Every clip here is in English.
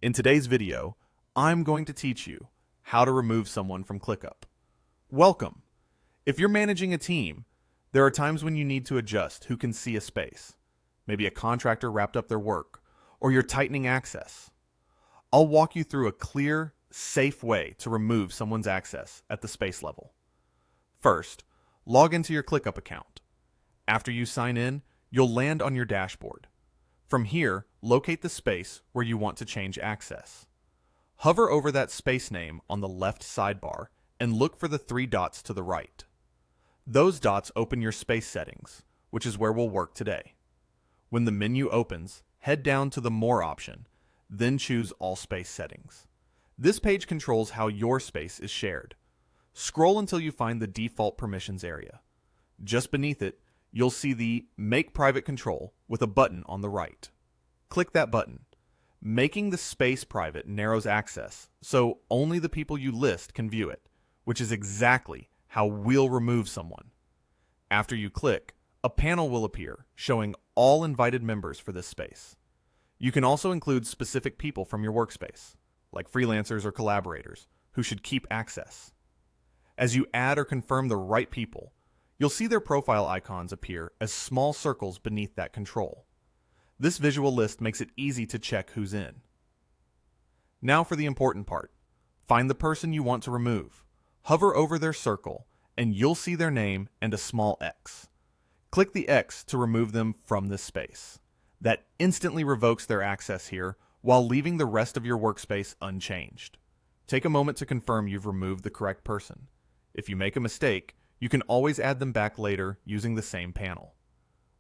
In today's video, I'm going to teach you how to remove someone from ClickUp. Welcome! If you're managing a team, there are times when you need to adjust who can see a space. Maybe a contractor wrapped up their work, or you're tightening access. I'll walk you through a clear, safe way to remove someone's access at the space level. First, log into your ClickUp account. After you sign in, you'll land on your dashboard. From here, locate the space where you want to change access. Hover over that space name on the left sidebar and look for the three dots to the right. Those dots open your space settings, which is where we'll work today. When the menu opens, head down to the More option, then choose All Space Settings. This page controls how your space is shared. Scroll until you find the default permissions area. Just beneath it, you'll see the Make Private Control with a button on the right. Click that button. Making the space private narrows access, so only the people you list can view it, which is exactly how we'll remove someone. After you click, a panel will appear showing all invited members for this space. You can also include specific people from your workspace, like freelancers or collaborators, who should keep access. As you add or confirm the right people, you'll see their profile icons appear as small circles beneath that control. This visual list makes it easy to check who's in. Now for the important part. Find the person you want to remove. Hover over their circle, and you'll see their name and a small X. Click the X to remove them from this space. That instantly revokes their access here while leaving the rest of your workspace unchanged. Take a moment to confirm you've removed the correct person. If you make a mistake, you can always add them back later using the same panel.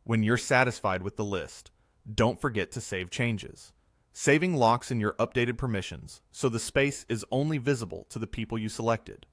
When you're satisfied with the list, don't forget to save changes. Saving locks in your updated permissions, so the space is only visible to the people you selected.